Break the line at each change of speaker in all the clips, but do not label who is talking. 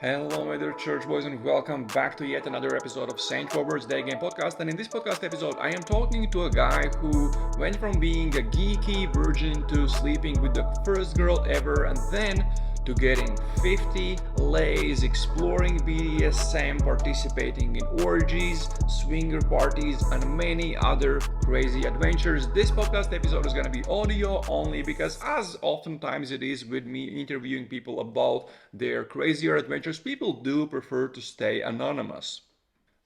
Hello, my dear church boys, and welcome back to yet another episode of Saint Robert's Daygame podcast. And in this podcast episode, I am talking to a guy who went from being a geeky virgin to sleeping with the first girl ever, and then to getting 50 lays, exploring BDSM, participating in orgies, swinger parties, and many other crazy adventures. This podcast episode is going to be audio only because, as oftentimes it is with me interviewing people about their crazier adventures, people do prefer to stay anonymous.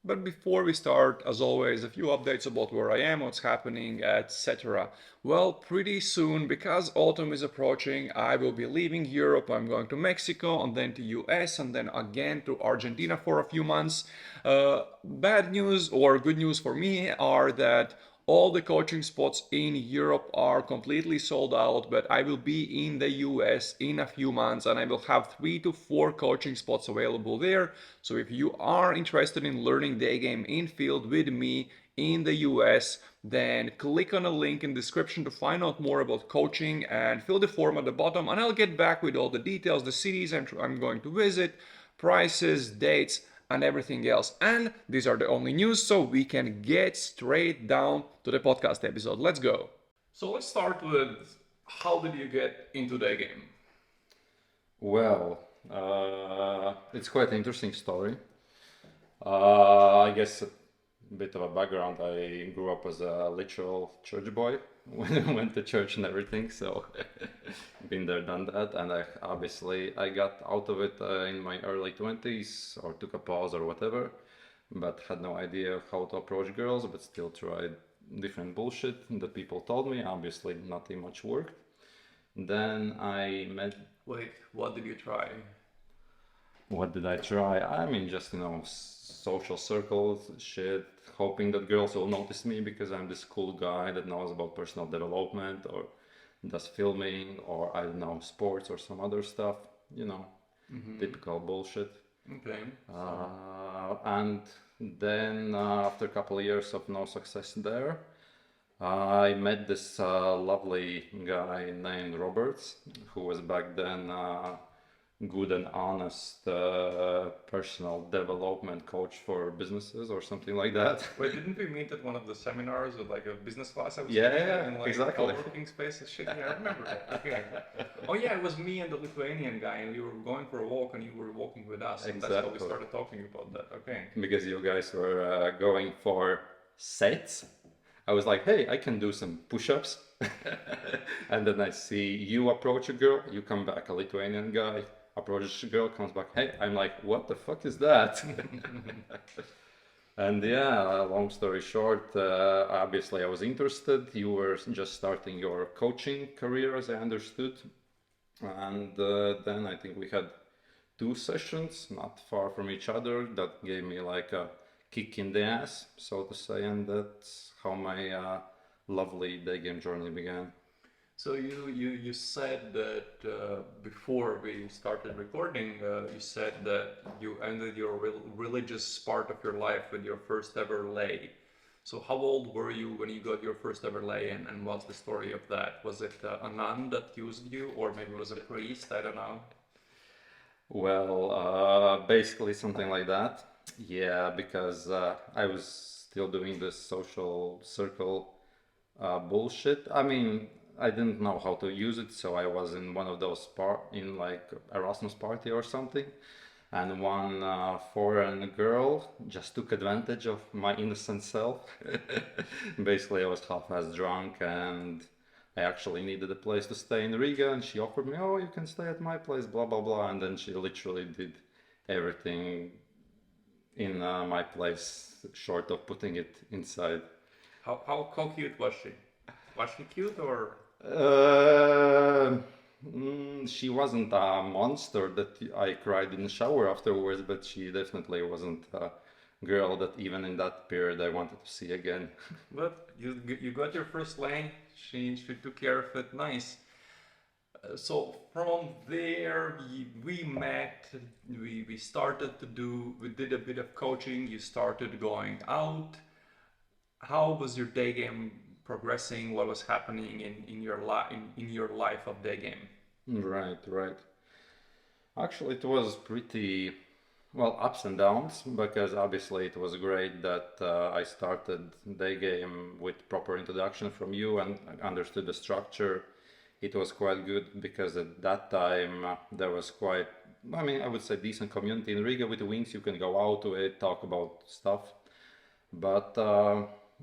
But before we start, as always, a few updates about where I am, what's happening, etc. Well, pretty soon, because autumn is approaching, I will be leaving Europe. I'm going to Mexico and then to US and then again to Argentina for a few months. Bad news or good news for me are that all the coaching spots in Europe are completely sold out, but I will be in the US in a few months and I will have 3 to 4 coaching spots available there. So if you are interested in learning Daygame in field with me in the US, then click on a link in the description to find out more about coaching and fill the form at the bottom, and I'll get back with all the details, the cities I'm going to visit, prices, dates, and everything else. And these are the only news, so we can get straight down to the podcast episode. Let's go. So let's start with, how did you get into the game?
Well, it's quite an interesting story. I guess a bit of a background. I grew up as a literal church boy when I went to church and everything, so been there, done that. And I got out of it in my early 20s, or took a pause or whatever, but had no idea how to approach girls, but still tried different bullshit that people told me. Obviously, nothing much worked. Then I met.
Wait, what did you try?
What did I try? I mean, just, social circles, shit, hoping that girls will notice me because I'm this cool guy that knows about personal development or does filming or, I don't know, sports or some other stuff, typical bullshit.
Okay.
And then after a couple of years of no success there, I met this lovely guy named Roberts, who was back then good and honest personal development coach for businesses or something like that.
Wait, didn't we meet at one of the seminars with like a business class I was
Yeah,
taking
yeah,
in like
exactly.
co-working space and shit? Yeah, I remember that. Okay. Oh yeah, it was me and the Lithuanian guy, and we were going for a walk, and you were walking with us, and that's how we
Exactly.
started talking about that. Okay.
Because you guys were going for sets. I was like, hey, I can do some push-ups. And then I see you approach a girl, you come back, a Lithuanian guy approaches a girl, comes back, hey, I'm like, what the fuck is that? And yeah, long story short, obviously I was interested. You were just starting your coaching career, as I understood. And then I think we had 2 sessions, not far from each other, that gave me like a kick in the ass, so to say, and that's how my lovely day game journey began.
So you said that before we started recording, you said that you ended your religious part of your life with your first ever lay. So how old were you when you got your first ever lay, and what's the story of that? Was it a nun that used you, or maybe it was a priest? I don't know.
Well, basically something like that. Yeah, because I was still doing this social circle bullshit. I mean, I didn't know how to use it, so I was in one of those in like Erasmus party or something, and one foreign girl just took advantage of my innocent self. Basically, I was half-assed drunk, and I actually needed a place to stay in Riga, and she offered me, oh, you can stay at my place, blah blah blah, and then she literally did everything in my place, short of putting it inside.
How cute was she? Was she cute or?
Uh, she wasn't a monster that I cried in the shower afterwards, but she definitely wasn't a girl that even in that period I wanted to see again.
But you got your first lane. She took care of it. Nice. So from there we met. We started to do. We did a bit of coaching. You started going out. How was your day game progressing? What was happening in your life of Daygame?
Right, right. Actually, it was pretty Well, ups and downs, because obviously it was great that I started Daygame with proper introduction from you and understood the structure. It was quite good because at that time there was quite, I mean, I would say decent community in Riga with the wings. You can go out to it, talk about stuff. But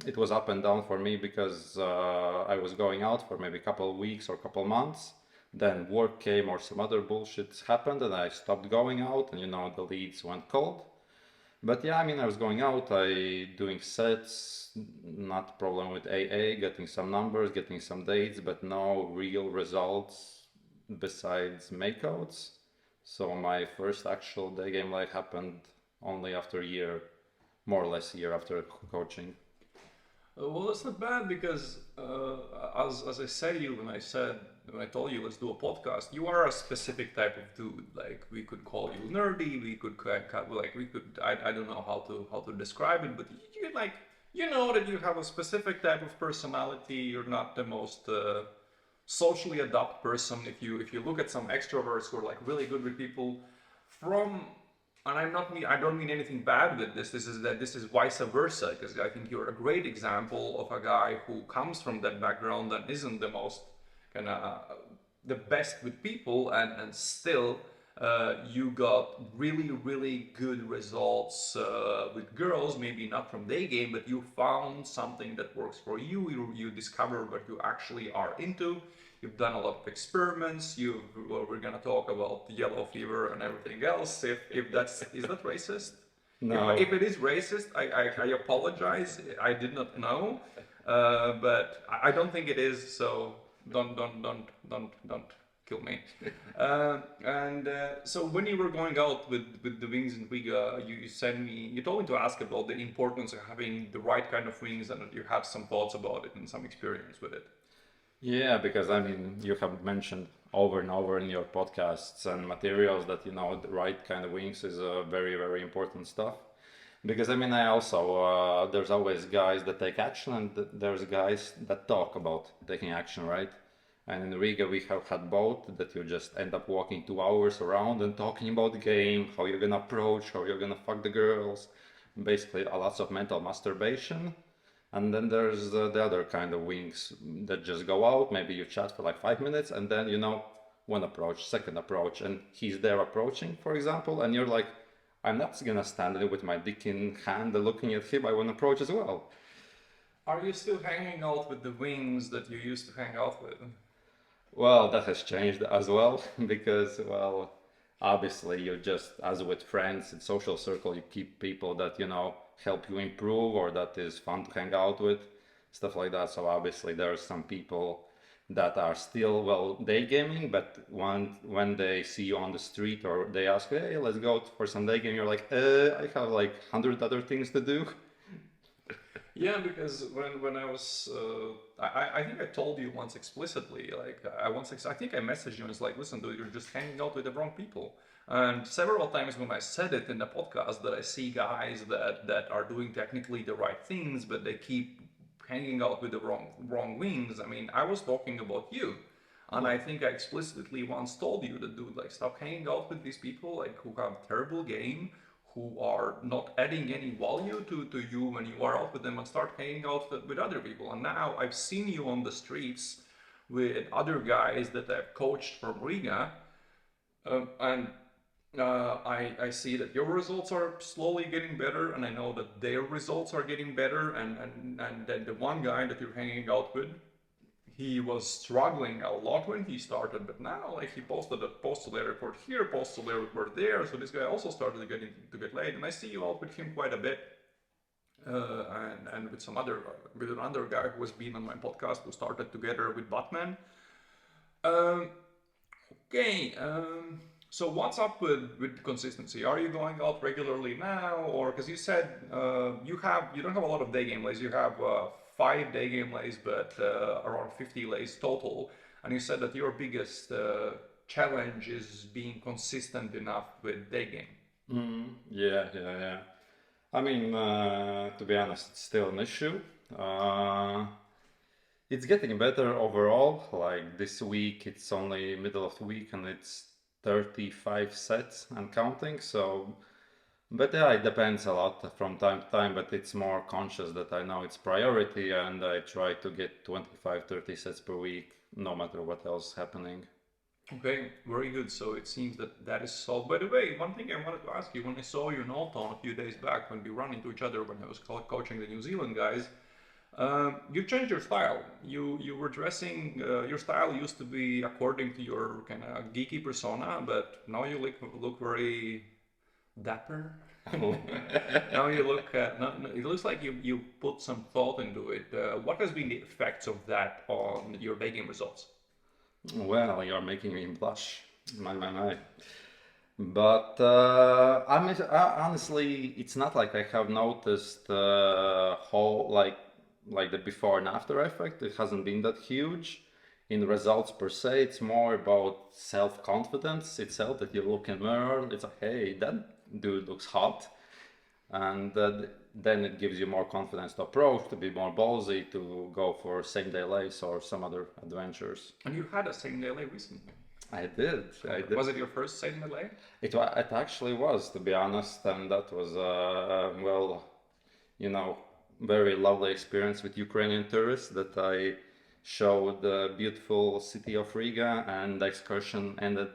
it was up and down for me because I was going out for maybe a couple of weeks or a couple of months. Then work came or some other bullshit happened and I stopped going out and the leads went cold. But yeah, I mean, I was going out, I doing sets, not problem with AA, getting some numbers, getting some dates, but no real results besides makeouts. So my first actual day game life happened only after a year, more or less a year after coaching.
Well, that's not bad because, as I said you when I told you let's do a podcast, you are a specific type of dude. Like we could call you nerdy, we could like we could I don't know how to describe it, but you like you know that you have a specific type of personality. You're not the most socially adept person. If you look at some extroverts who are like really good with people, from and I don't mean anything bad with this. This is vice versa because I think you're a great example of a guy who comes from that background and isn't the most kind of the best with people, and still you got really good results with girls. Maybe not from day game, but you found something that works for you. You discover what you actually are into. You've done a lot of experiments. We're gonna talk about yellow fever and everything else. If that's is that racist?
No.
If it is racist, I apologize. I did not know, but I don't think it is. So don't kill me. So when you were going out with the wings in Riga, you told me to ask about the importance of having the right kind of wings and that you have some thoughts about it and some experience with it.
Yeah, because I mean, you have mentioned over and over in your podcasts and materials that the right kind of wings is very important stuff. Because I mean, I also there's always guys that take action and there's guys that talk about taking action, right? And in Riga we have had both that you just end up walking 2 hours around and talking about the game, how you're gonna approach, how you're gonna fuck the girls, basically a lots of mental masturbation. And then there's the other kind of wings that just go out. Maybe you chat for like 5 minutes, and then one approach, second approach, and he's there approaching, for example, and you're like, I'm not gonna stand there with my dick in hand looking at him. I want to approach as well.
Are you still hanging out with the wings that you used to hang out with?
Well, that has changed as well because, well, obviously you just, as with friends in social circle, you keep people that, help you improve or that is fun to hang out with, stuff like that. So obviously there are some people that are still, well, day gaming, but when they see you on the street or they ask, hey, let's go for some day game, you're like, I have like 100 other things to do.
Yeah, because when I was, I think I told you once explicitly, like I think I messaged you and it's like, listen, dude, you're just hanging out with the wrong people. And several times when I said it in the podcast that I see guys that are doing technically the right things, but they keep hanging out with the wrong wings. I mean, I was talking about you. And I think I explicitly once told you that, dude, like, stop hanging out with these people, like, who have terrible game, who are not adding any value to you when you are out with them, and start hanging out with other people. And now I've seen you on the streets with other guys that I've coached from Riga, and I see that your results are slowly getting better, and I know that their results are getting better, and then the one guy that you're hanging out with, he was struggling a lot when he started, but now like he posted a postulator report here, postulator report there. So this guy also started to get laid, and I see you out with him quite a bit, and with some other with another guy who has been on my podcast who started together with Batman. Um, okay. So what's up with consistency? Are you going out regularly now, or because you said you don't have a lot of day game lays. You have 5 day game lays, but around 50 lays total. And you said that your biggest challenge is being consistent enough with day game.
Yeah. I mean, to be honest, it's still an issue. It's getting better overall. Like this week, it's only middle of the week and it's 35 sets and counting. So But yeah, it depends a lot from time to time, but it's more conscious that I know it's priority and I try to get 25, 30 sets per week, no matter what else is happening.
Okay, very good. So it seems that that is solved. By the way, one thing I wanted to ask you, when I saw you in Old Town a few days back, when we ran into each other when I was coaching the New Zealand guys, you changed your style. You were dressing. Your style used to be according to your kind of geeky persona, but now you look very dapper. Now you look. No, it looks like you put some thought into it. What has been the effects of that on your Daygame results?
Well, you're making me blush. My. But honestly, it's not like I have noticed whole like the before and after effect. It hasn't been that huge in results per se. It's more about self-confidence itself, that you look in mirror. It's like, hey, that dude looks hot, and then it gives you more confidence to approach, to be more ballsy, to go for same day lace or some other adventures.
And you had a same delay recently.
I did. I did.
Was it your first same delay?
It actually was, to be honest, and that was well, you know, very lovely experience with Ukrainian tourists that I showed the beautiful city of Riga, and the excursion ended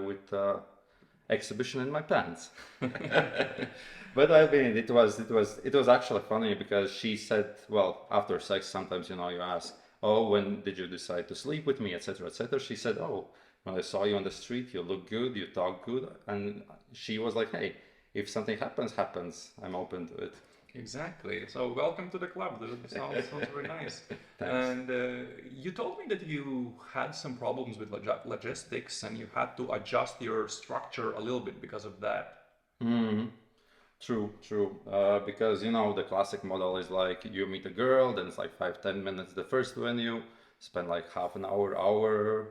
with exhibition in my pants. But I mean, it was actually funny because she said, well, after sex, sometimes you ask, oh, when did you decide to sleep with me, etc., etc. She said, oh, when I saw you on the street, you look good, you talk good, and she was like, hey, if something happens, I'm open to it.
Exactly. So welcome to the club. That sounds very nice.
Thanks.
And you told me that you had some problems with logistics and you had to adjust your structure a little bit because of that.
Mm, true. Because the classic model is like you meet a girl, then it's like 5-10 minutes the first venue, spend like half an hour.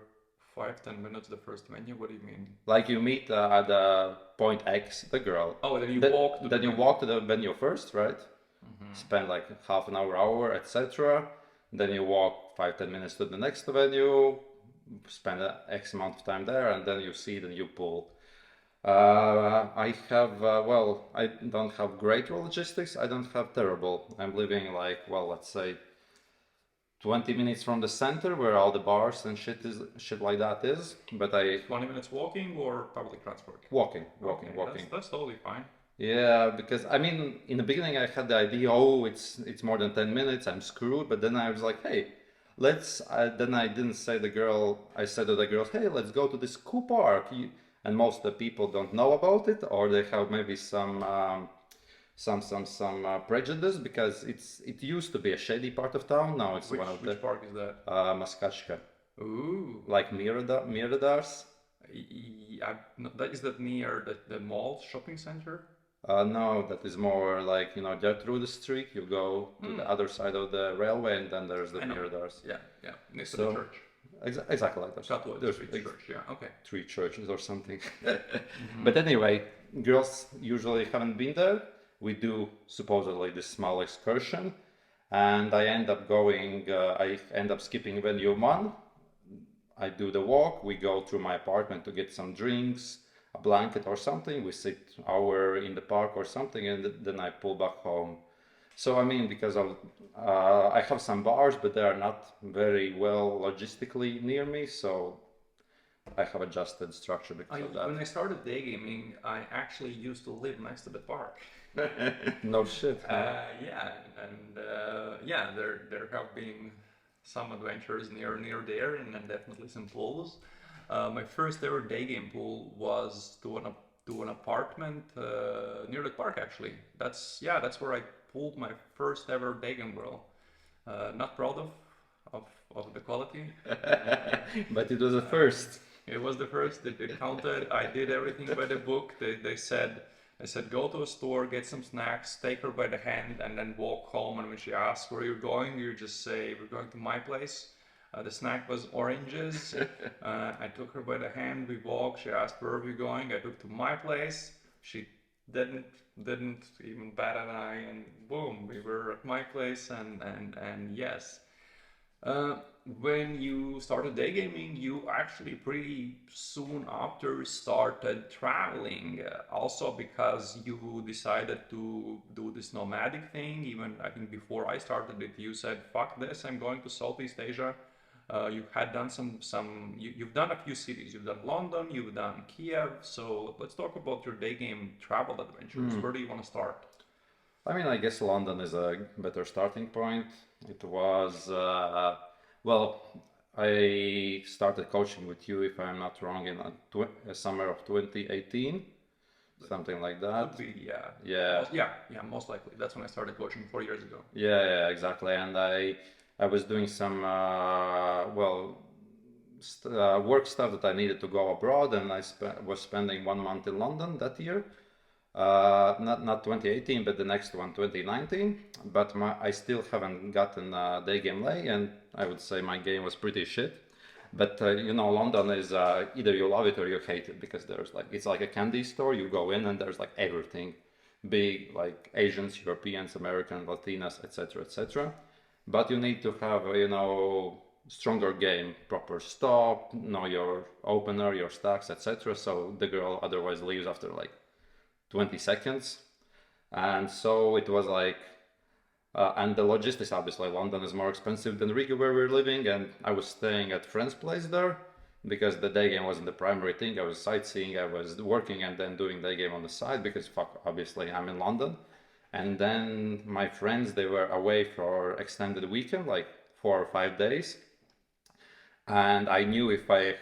5-10 minutes the first venue. What do you mean?
Like you meet at point X the girl.
Oh, then you
Th-
walk to the
then you
venue.
walk to the venue first, right? Spend like half an hour, etc. Then you walk 5-10 minutes to the next venue, spend X amount of time there, and then you see, then you pull. I have, well, I don't have great logistics. I don't have terrible. I'm living like, well, let's say 20 minutes from the center where all the bars and shit like that is. But
20 minutes walking or public transport?
walking.
That's totally fine.
Yeah, because I mean, in the beginning I had the idea, oh, it's more than 10 minutes, I'm screwed. But then I was like, hey, then I didn't say the girl, I said to the girls, hey, let's go to this cool park. And most of the people don't know about it, or they have maybe some prejudice, because it used to be a shady part of town. Now it's one of the
Which park is that?
Maskachka,
Ooh.
like Miradars.
Yeah, no, is that near the mall shopping center?
No, that is more like, there through the street, you go to the other side of the railway, and then there's the
I know.
Miradars.
Yeah, next to the church.
Exactly like that.
Catholic
There's
Street Church, yeah, okay.
3 churches or something. But anyway, girls usually haven't been there. We do supposedly this small excursion, and I end up skipping venue 1. I do the walk, we go through my apartment to get some drinks, a blanket or something, we sit hour in the park or something, and then I pull back home. So I mean, because of I have some bars, but they are not very well logistically near me, so I have adjusted structure because of
When
that.
I started day gaming, I actually used to live next to the park.
No shit.
Yeah, and yeah, there have been some adventures near there, and then definitely some pools. My first ever day game pool was to an apartment near the park. Actually, that's where I pulled my first ever day game girl. Not proud of the quality.
But it was a first.
It was the first. It counted. I did everything by the book. They said, I said, go to a store, get some snacks, take her by the hand, and then walk home. And when she asks where you're going, you just say, we're going to my place. The snack was oranges. I took her by the hand. We walked. She asked, where are we going? I took to my place. She didn't even bat an eye, and boom, we were at my place. And yes, Uh, when you started day gaming, you actually pretty soon after started traveling. Also because you decided to do this nomadic thing. Even I think before I started it, you said, "Fuck this! I'm going to Southeast Asia." You had done you've done a few cities. You've done London. You've done Kiev. So let's talk about your day game travel adventures. Where do you want to start?
I mean, I guess London is a better starting point. It was, well, I started coaching with you, if I'm not wrong, in summer of 2018, something like
Could
that.
be, yeah.
Yeah,
Yeah, most likely. That's when I started coaching 4 years ago.
yeah, exactly. And I was doing some, work stuff that I needed to go abroad, and was spending 1 month in London that year. Not 2018, but the next one, 2019. But I still haven't gotten day game lay, and I would say my game was pretty shit. But London is either you love it or you hate it, because it's like a candy store. You go in and there's like everything, big, like Asians, Europeans, Americans, Latinas, etc., etc. But you need to have stronger game, proper stop, know your opener, your stacks, etc. So the girl otherwise leaves after like 20 seconds. And so it was like, and the logistics, obviously, London is more expensive than Riga where we're living. And I was staying at friend's place there because the day game wasn't the primary thing. I was sightseeing, I was working and then doing day game on the side because fuck, obviously I'm in London. And then my friends, they were away for extended weekend, like 4 or 5 days. And I knew if I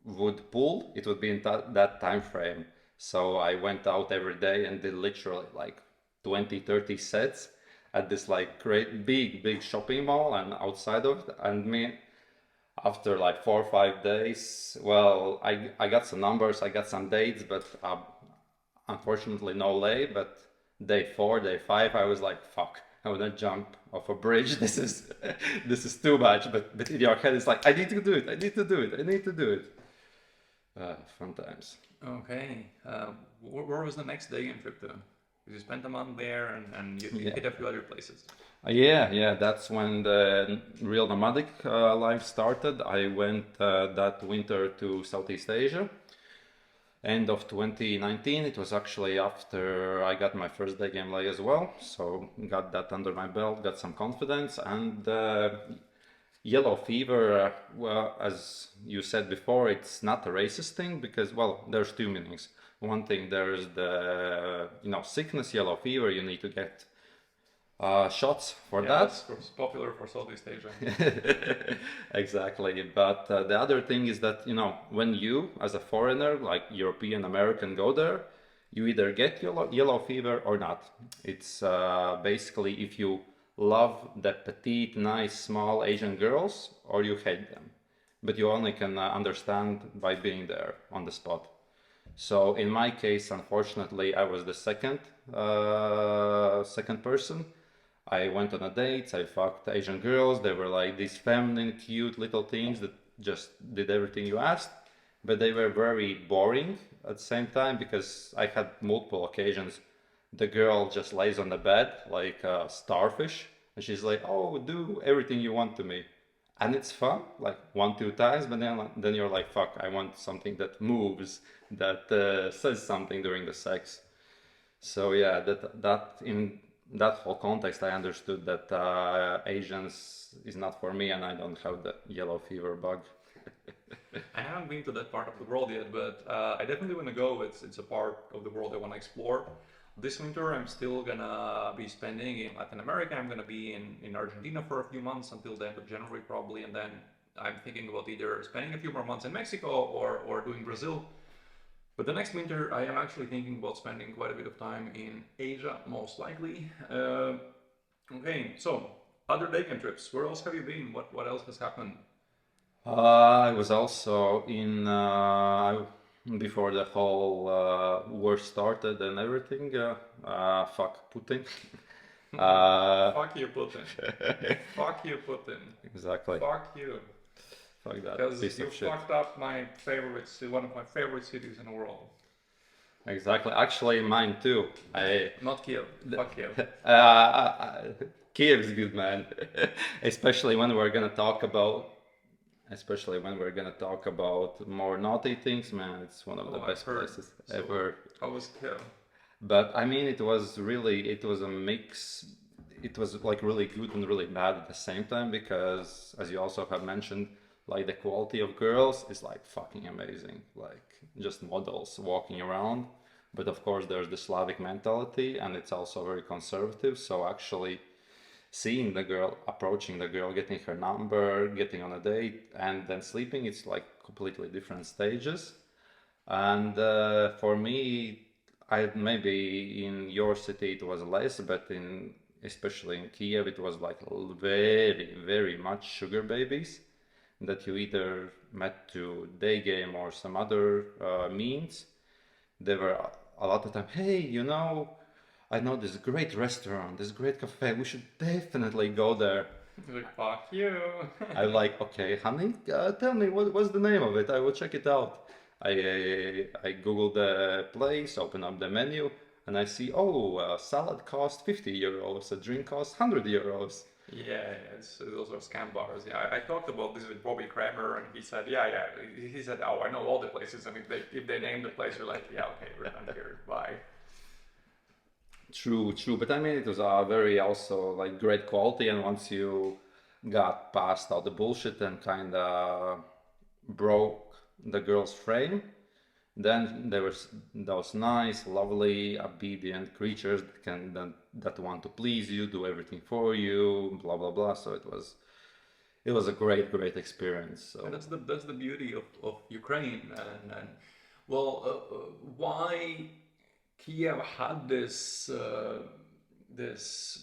would pull, it would be in that time frame. So I went out every day and did literally like 20, 30 sets at this like great big shopping mall and outside of it. And me, after like 4 or 5 days, well, I got some numbers, I got some dates, but unfortunately no lay. But day 4, day 5, I was like, fuck, I wanna jump off a bridge. This is too much. But in your head, it's like, I need to do it. I need to do it. I need to do it. Fun times.
Okay. Where was the next day game trip to? Because you spent a month there and you
Yeah.
hit a few other places.
Yeah. That's when the real nomadic life started. I went that winter to Southeast Asia. End of 2019. It was actually after I got my first day game lay as well. So got that under my belt, got some confidence, and yellow fever. Well, as you said before, it's not a racist thing because, well, there's two meanings. One thing, there's the sickness, yellow fever. You need to get shots for
Yeah,
that.
that's of course popular for Southeast Asia.
Exactly. But the other thing is that, when you, as a foreigner, like European American, go there, you either get yellow fever or not. It's basically if you love the petite, nice, small Asian girls or you hate them. But you only can understand by being there on the spot. So in my case, unfortunately, I was the second person. I went on a date, I fucked Asian girls. They were like these feminine, cute little things that just did everything you asked. But they were very boring at the same time because I had multiple occasions. The girl just lays on the bed like a starfish and she's like, oh, do everything you want to me. And it's fun, like 1, 2 times, but then you're like, fuck, I want something that moves, that says something during the sex. So yeah, that in that whole context, I understood that Asians is not for me, and I don't have the yellow fever bug.
I haven't been to that part of the world yet, but I definitely want to go. It's a part of the world I want to explore. This winter, I'm still gonna be spending in Latin America. I'm gonna be in Argentina for a few months until the end of January probably, and then I'm thinking about either spending a few more months in Mexico or doing Brazil. But the next winter, I am actually thinking about spending quite a bit of time in Asia, most likely. Okay, so other day game trips. Where else have you been? What else has happened?
I was also in before the whole war started and everything. Fuck Putin.
Fuck you, Putin. Fuck you, Putin.
Exactly.
Fuck you.
Fuck that
Because
piece
you
of shit.
fucked up one of my favorite cities in the world.
Exactly. Actually, mine too.
Not Kiev. Fuck Kiev.
Uh, Kiev's good, man. Especially when we're gonna talk about, especially when we're gonna talk about more naughty things, man. It's one of the
Oh, I've
best
heard.
places
So,
ever.
how was Kiev?
But I mean, it was a mix. It was like really good and really bad at the same time because, as you also have mentioned, like the quality of girls is like fucking amazing. Like just models walking around. But of course, there's the Slavic mentality, and it's also very conservative. So actually, seeing the girl, approaching the girl, getting her number, getting on a date, and then sleeping, it's like completely different stages. And for me, I maybe in your city it was less, but in especially in Kiev it was like very, very much sugar babies that you either met to Daygame or some other means. They were a lot of time, hey, you know, I know this great restaurant, this great cafe, we should definitely go there.
Like, fuck you.
I like, okay, honey, tell me what's the name of it. I will check it out. I Google the place, open up the menu, and I see, oh, a salad costs 50 euros, a drink costs 100 euros.
Yeah, those are scam bars. Yeah, I talked about this with Bobby Kramer, and he said, yeah, yeah. He said, oh, I know all the places, and if they name the place, you're like, yeah, okay, we're done here. Bye.
True, true. But I mean, it was a very also like great quality, and once you got past all the bullshit and kind of broke the girl's frame, then there was those nice, lovely, obedient creatures that want to please you, do everything for you, blah blah blah. So it was a great, great experience.
And
So
that's the beauty of Ukraine, and well, why Kiev had this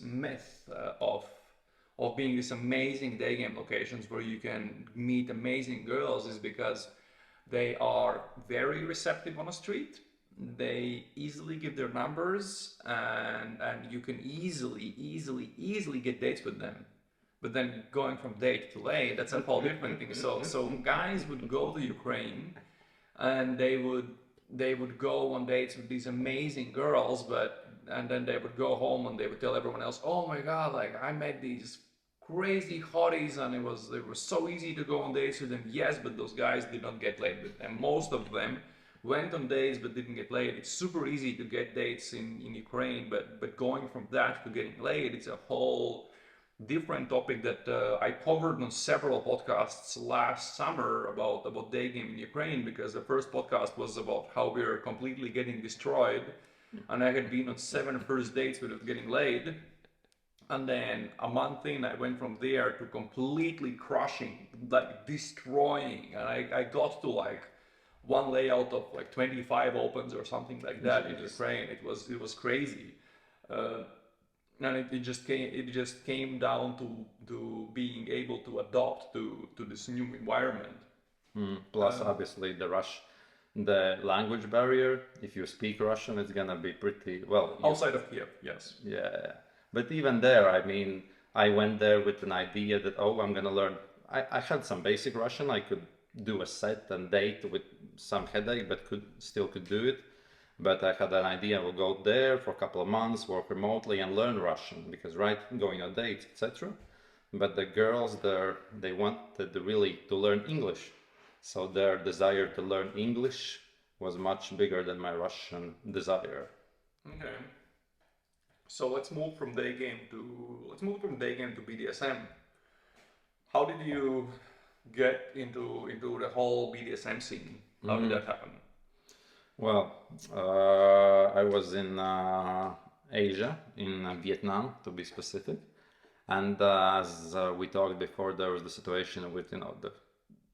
myth of being these amazing day game locations where you can meet amazing girls is because they are very receptive on the street. They easily give their numbers, and you can easily get dates with them. But then going from date to late, that's a whole different thing. So guys would go to Ukraine, and they would go on dates with these amazing girls, and then they would go home and they would tell everyone else, oh my god, like I met these crazy hotties, and it was so easy to go on dates with them. Yes, but those guys did not get laid with them. Most of them went on dates but didn't get laid. It's super easy to get dates in Ukraine, but going from that to getting laid, it's a whole different topic that I covered on several podcasts last summer about day game in Ukraine, because the first podcast was about how we are completely getting destroyed, and I had been on 7 first dates without getting laid. And then a month in, I went from there to completely crushing, like destroying. And I got to like one layout of like 25 opens or something like that in Ukraine. It was crazy. Uh, and it just came down to being able to adapt to this new environment.
plus obviously the language barrier. If you speak Russian, it's gonna be pretty well.
Outside of Kiev, yes.
Yeah, but even there, I mean, I went there with an idea that, oh, I'm gonna learn. I had some basic Russian. I could do a set and date with some headache, but could do it. But I had an idea. I will go there for a couple of months, work remotely, and learn Russian because, right, going on dates, etc. But the girls there, they wanted really to learn English, so their desire to learn English was much bigger than my Russian desire.
Okay. So let's move from day game to BDSM. How did you get into the whole BDSM scene? How did that happen?
Well, I was in Asia, in Vietnam to be specific, and as we talked before, there was the situation with the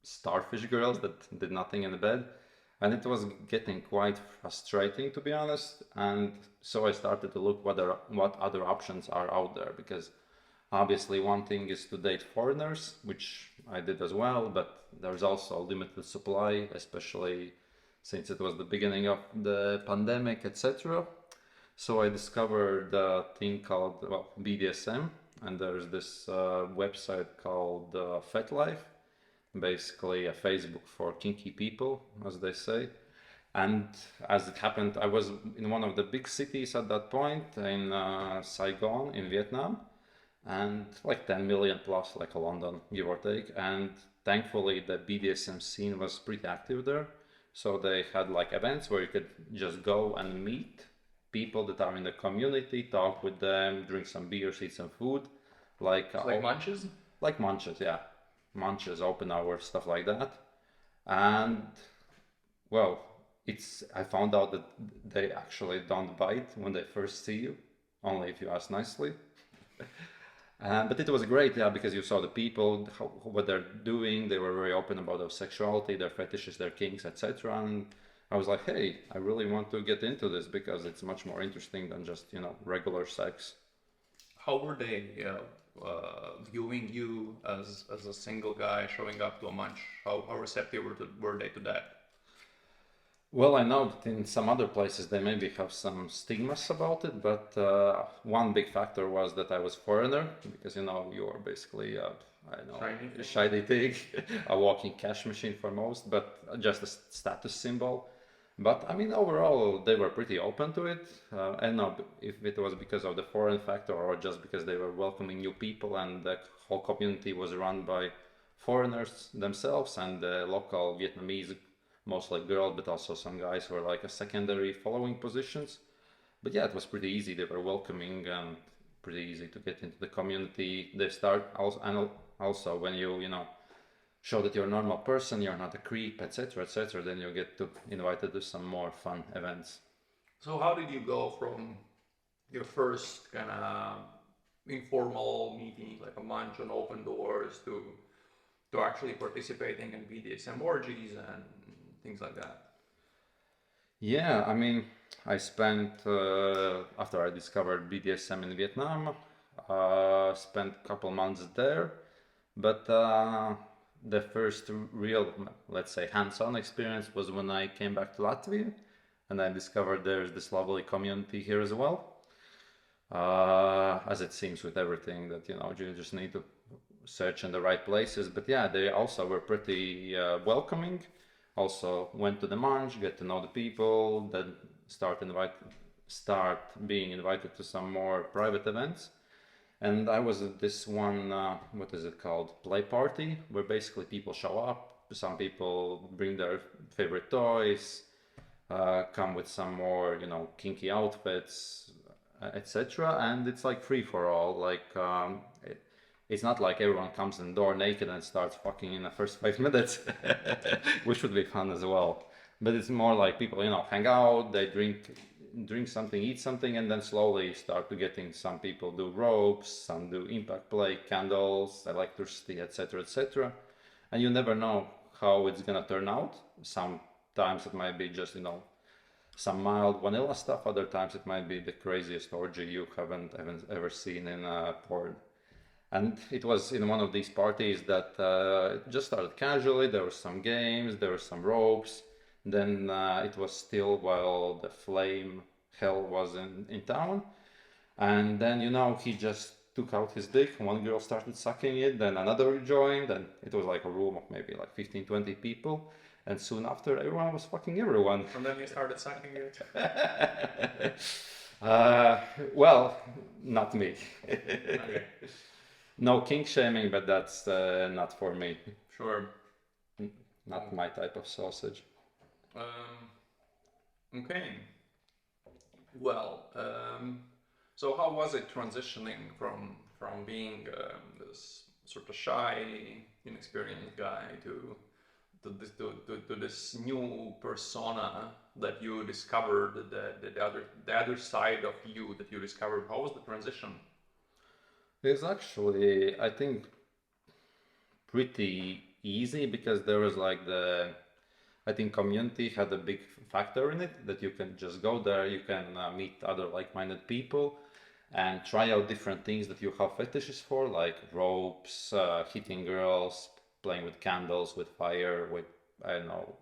starfish girls that did nothing in the bed, and it was getting quite frustrating to be honest. And so I started to look what other options are out there, because obviously one thing is to date foreigners, which I did as well, but there's also a limited supply, especially since it was the beginning of the pandemic, etc. So I discovered a thing called BDSM, and there's this website called FetLife, basically a Facebook for kinky people, as they say. And as it happened, I was in one of the big cities at that point, in Saigon, in Vietnam, and like 10 million plus, like London, give or take. And thankfully, the BDSM scene was pretty active there. So they had like events where you could just go and meet people that are in the community, talk with them, drink some beers, eat some food, like
It's like munches?
like munches, yeah, munches, open hours, stuff like that. And well, it's I found out that they actually don't bite when they first see you, only if you ask nicely. But it was great, yeah, because you saw the people, what they're doing. They were very open about their sexuality, their fetishes, their kinks, etc. And I was like, hey, I really want to get into this because it's much more interesting than just, regular sex.
How were they viewing you as a single guy showing up to a munch? How receptive were they to that?
Well, I know that in some other places they maybe have some stigmas about it, but one big factor was that I was foreigner, because you are basically I don't know,
Shiny.
shiny thing, a walking cash machine for most, but just a status symbol. But I mean, overall, they were pretty open to it. I don't know if it was because of the foreign factor or just because they were welcoming new people, and the whole community was run by foreigners themselves and the local Vietnamese, mostly girls, but also some guys who were like a secondary following positions. But yeah, it was pretty easy. They were welcoming and pretty easy to get into the community. They start also, and also when you show that you're a normal person, you're not a creep, etc., etc., then you get to invited to some more fun events.
So how did you go from your first kind of informal meeting, like a munch on open doors, to actually participating in BDSM orgies and things like that?
Yeah, I mean, I spent after I discovered BDSM in Vietnam, spent a couple months there, but the first real, let's say, hands-on experience was when I came back to Latvia, and I discovered there's this lovely community here as well. As it seems with everything that you just need to search in the right places. But yeah, they also were pretty welcoming. Also went to the munch, get to know the people, then start being invited to some more private events. And I was at this one, what is it called? Play party, where basically people show up. Some people bring their favorite toys, come with some more, kinky outfits, etc. And it's like free for all. Like, it's not like everyone comes in the door naked and starts fucking in the first 5 minutes, which would be fun as well. But it's more like people, hang out, they drink something, eat something, and then slowly start to getting. Some people do ropes, some do impact play, candles, electricity, etc., etc. And you never know how it's gonna turn out. Sometimes it might be just some mild vanilla stuff. Other times it might be the craziest orgy you haven't ever seen in porn. And it was in one of these parties that it just started casually. There were some games, there were some ropes. Then it was still while the flame hell was in town. And then, he just took out his dick. One girl started sucking it, then another joined, and it was like a room of maybe like 15, 20 people. And soon after, everyone was fucking everyone.
And then he started sucking it.
Well, not me.
Okay,
No kink shaming, but that's not for me.
sure.
Not my type of sausage.
Okay. Well, so how was it transitioning from being this sort of shy, inexperienced guy to this new persona that you discovered, the other side of you that you discovered? How was the transition?
It's actually, I think, pretty easy because there was like I think community had a big factor in it, that you can just go there, you can meet other like-minded people and try out different things that you have fetishes for, like ropes, hitting girls, playing with candles, with fire, with, I don't know,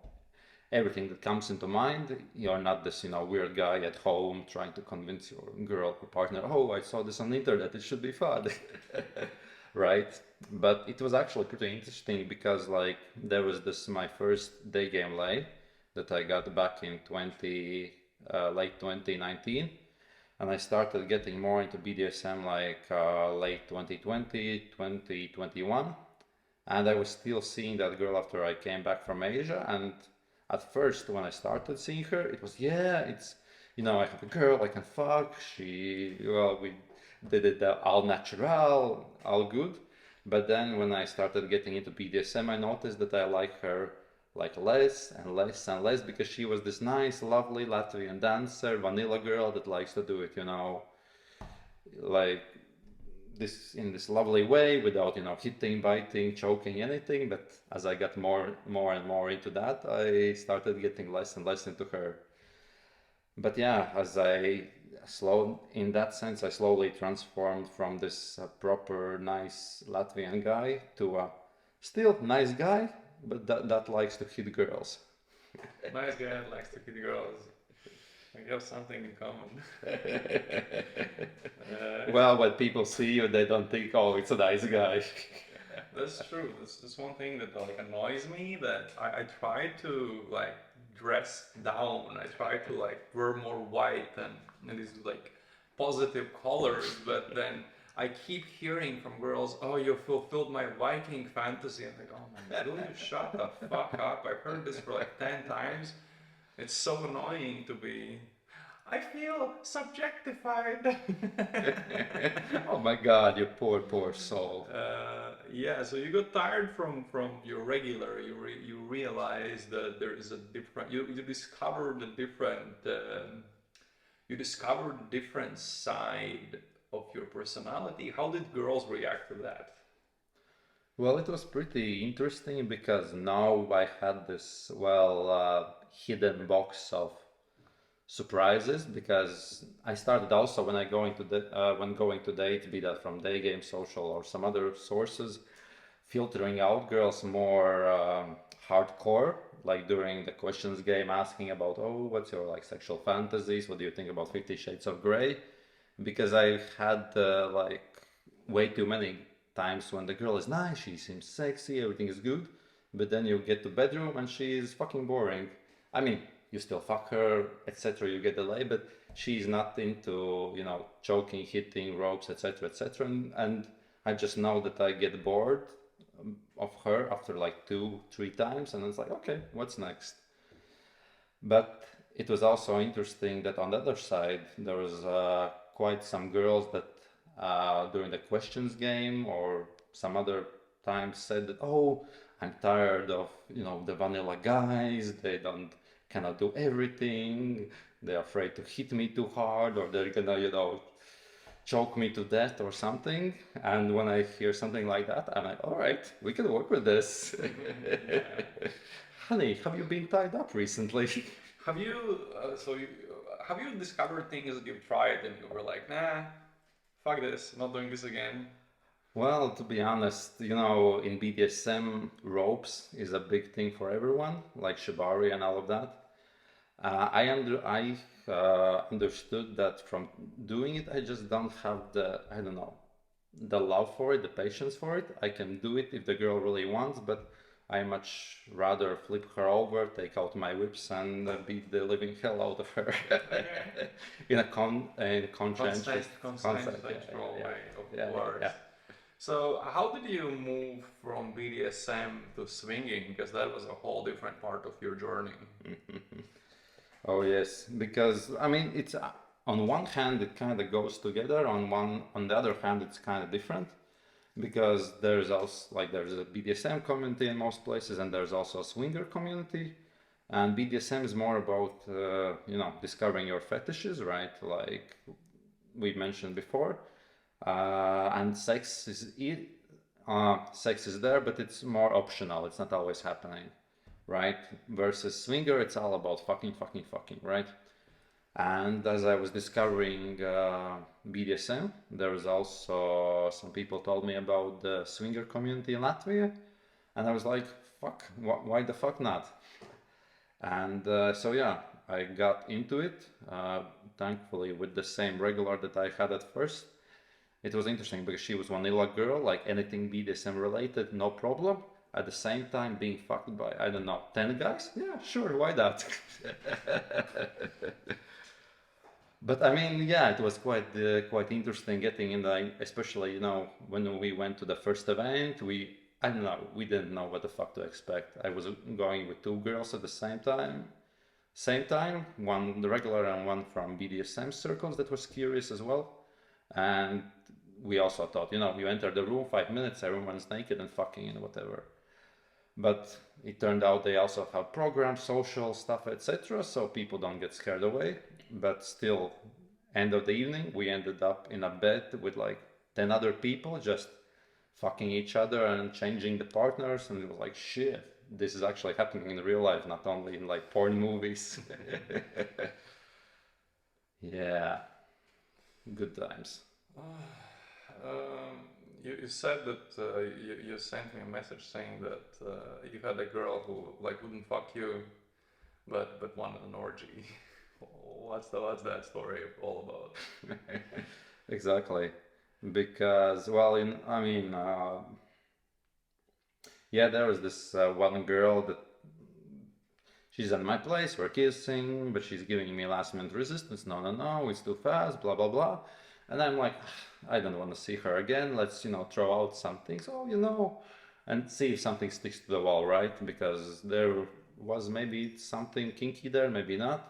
everything that comes into mind. You're not this, weird guy at home trying to convince your girl or partner, oh, I saw this on the internet, it should be fun. Right? But it was actually pretty interesting because like there was this my first Daygame lay that I got back in late 2019, And I started getting more into BDSM like late 2020, 2021. And I was still seeing that girl after I came back from Asia. And at first, when I started seeing her, it was, yeah, it's, I have a girl I can fuck. We did it all natural, all good. But then when I started getting into BDSM, I noticed that I like her like less and less and less, because she was this nice, lovely Latvian dancer, vanilla girl that likes to do it, like this in this lovely way without hitting, biting, choking, anything. But as I got more and more into that, I started getting less and less into her. But yeah, as I in that sense, I slowly transformed from this proper nice Latvian guy to a still nice guy, but that likes to hit girls.
Nice guy that likes to hit girls. We have something in common.
Well, when people see you, they don't think, oh, it's a nice guy.
That's true. That's one thing that like annoys me. That I try to like dress down. I try to like wear more white and these like positive colors. But then I keep hearing from girls, "Oh, you fulfilled my Viking fantasy." I'm like, "Oh man, will you shut the fuck up?" I've heard this for like 10 times. It's so annoying to be. I feel subjectified.
Oh my God, you poor soul.
Yeah, so you got tired from your regular. You realize that there is a different. You discovered a different. You discovered a different side of your personality. How did girls react to that?
Well, it was pretty interesting because now I had this hidden box of surprises, because I started also when going to date, be that from Daygame, social, or some other sources, filtering out girls more hardcore, like during the questions game, asking about, oh, what's your like sexual fantasies? What do you think about 50 Shades of Grey? Because I had like way too many times when the girl is nice, she seems sexy, everything is good, but then you get to bedroom and she is fucking boring. I mean, you still fuck her, etc. You get the lay, but she's not into choking, hitting, ropes, etc., etc. And I just know that I get bored of her after like 2-3 times, and it's like, okay, what's next? But it was also interesting that on the other side there was quite some girls that during the questions game or some other times said that, oh, I'm tired of the vanilla guys, they don't cannot do everything, they're afraid to hit me too hard, or they're gonna choke me to death or something. And when I hear something like that, I'm like, all right, we can work with this. Honey, have you been tied up recently?
Have you have you discovered things that you've tried and you were like, nah, fuck this, I'm not doing this again?
Well, to be honest, in BDSM, ropes is a big thing for everyone, like shibari and all of that. I understood that from doing it, I just don't have the love for it, the patience for it. I can do it if the girl really wants, but I much rather flip her over, take out my whips, and beat the living hell out of her in a conscientious,
consensual way, of course.
yeah.
So how did you move from BDSM to swinging? Because that was a whole different part of your journey.
Oh yes, because I mean it's on one hand it kind of goes together. On the other hand it's kind of different, because there's also there's a BDSM community in most places, and there's also a swinger community. And BDSM is more about discovering your fetishes, right? Like we mentioned before, and sex is there, but it's more optional. It's not always happening, right? Versus swinger, it's all about fucking, right? And as I was discovering BDSM, there was also some people told me about the swinger community in Latvia, and I was like, fuck, why the fuck not? And so yeah, I got into it, thankfully with the same regular that I had at first. It was interesting because she was vanilla girl, like anything BDSM related, no problem. At the same time, being fucked by, I don't know, 10 guys? Yeah, sure, why not? But I mean, yeah, it was quite interesting getting in the, especially when we went to the first event, I don't know, we didn't know what the fuck to expect. I was going with two girls at the same time, one the regular and one from BDSM circles that was curious as well, and we also thought, you enter the room 5 minutes, everyone's naked and fucking and whatever. But it turned out they also have programs, social stuff, etc. So people don't get scared away. But still, end of the evening, we ended up in a bed with like 10 other people just fucking each other and changing the partners. And it was like, shit, this is actually happening in real life, not only in like porn movies. Yeah, good times.
You said that you sent me a message saying that you had a girl who like wouldn't fuck you, but wanted an orgy. What's that story all about?
Exactly. Because, well, yeah, there was this one girl that she's at my place, we're kissing, but she's giving me last minute resistance. No, no, no, it's too fast, blah, blah, blah. And I'm like, I don't want to see her again. Let's, throw out some things, and see if something sticks to the wall, right? Because there was maybe something kinky there, maybe not.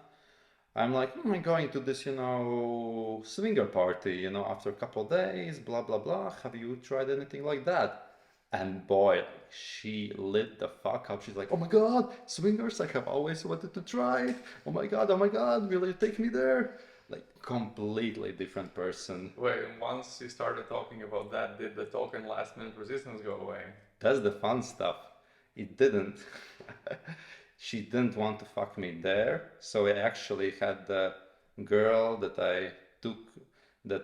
I'm like, I'm going to this, swinger party, after a couple of days, blah, blah, blah. Have you tried anything like that? And boy, she lit the fuck up. She's like, oh my God, swingers, I have always wanted to try it. Oh my God, will you take me there? Like, completely different person.
Wait, once you started talking about that, did the token last minute resistance go away?
That's the fun stuff. It didn't. She didn't want to fuck me there, so I actually had the girl that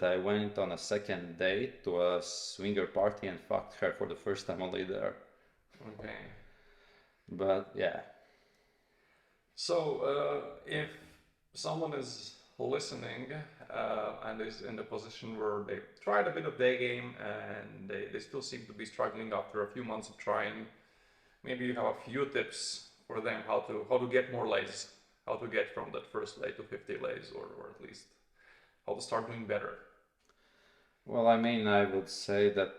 I went on a second date to a swinger party and fucked her for the first time only there.
Okay.
But yeah.
So if someone is listening and is in the position where they tried a bit of Daygame and they still seem to be struggling after a few months of trying, maybe you have a few tips for them how to get more lays, how to get from that first lay to 50 lays, or at least how to start doing better.
Well, I would say that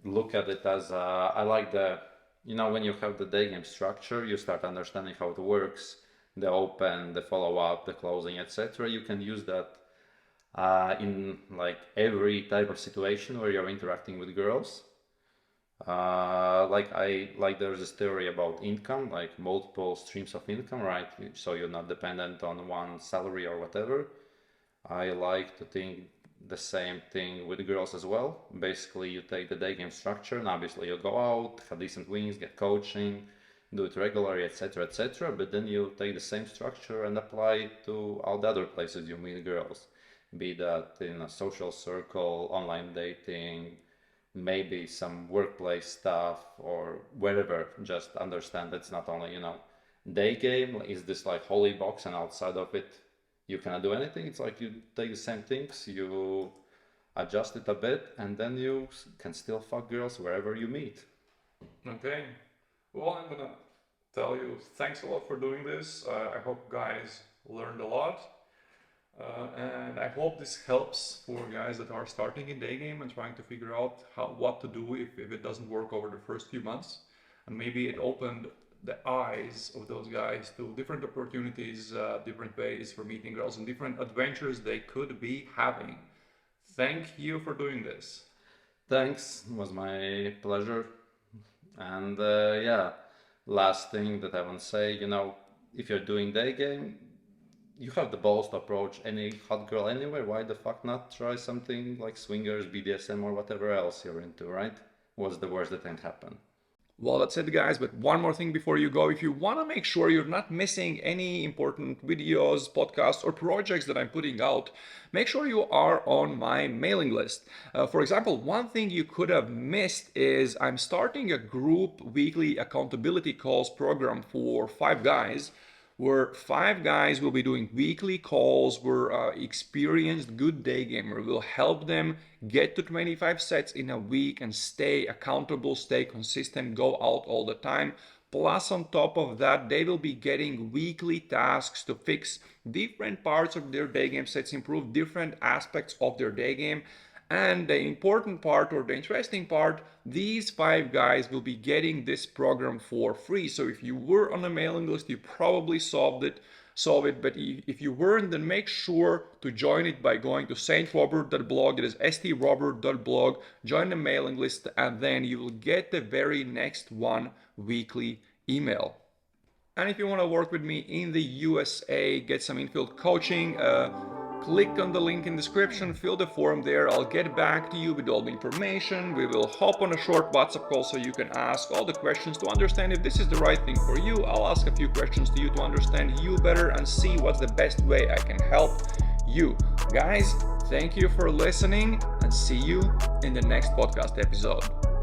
look at it as I like when you have the day game structure, you start understanding how it works, the open, the follow up, the closing, etc. You can use that in like every type of situation where you're interacting with girls. There's this theory about income, like multiple streams of income, right? So you're not dependent on one salary or whatever. I like to think the same thing with girls as well. Basically, you take the day game structure, and obviously you go out, have decent wins, get coaching, do it regularly, etc., etc. But then you take the same structure and apply it to all the other places you meet girls, be that in a social circle, online dating, maybe some workplace stuff or wherever. Just understand it's not only day game is this like holy box, and outside of it you cannot do anything. It's like you take the same things, you adjust it a bit, and then you can still fuck girls wherever you meet.
Okay. Well, I'm gonna tell you thanks a lot for doing this. I hope guys learned a lot. And I hope this helps for guys that are starting in Daygame and trying to figure out what to do if it doesn't work over the first few months. And maybe it opened the eyes of those guys to different opportunities, different ways for meeting girls, and different adventures they could be having. Thank you for doing this.
Thanks, it was my pleasure. And last thing that I want to say, if you're doing Daygame, you have the balls to approach any hot girl anywhere. Why the fuck not try something like swingers, BDSM, or whatever else you're into, right? What's the worst that can happen?
Well, that's it, guys. But one more thing before you go. If you want to make sure you're not missing any important videos, podcasts, or projects that I'm putting out, make sure you are on my mailing list. For example, one thing you could have missed is I'm starting a group weekly accountability calls program for 5 guys, where 5 guys will be doing weekly calls where experienced good day gamer will help them get to 25 sets in a week and stay accountable, stay consistent, go out all the time, Plus, on top of that, they will be getting weekly tasks to fix different parts of their day game sets, improve different aspects of their day game. And the important part, or the interesting part, these 5 guys will be getting this program for free. So if you were on a mailing list, you probably solved it. But if you weren't, then make sure to join it by going to strobert.blog. That is strobert.blog. Join the mailing list, and then you will get the very next one weekly email. And if you want to work with me in the USA, get some infield coaching, click on the link in the description, fill the form there. I'll get back to you with all the information. We will hop on a short WhatsApp call so you can ask all the questions to understand if this is the right thing for you. I'll ask a few questions to you to understand you better and see what's the best way I can help you. Guys, thank you for listening, and see you in the next podcast episode.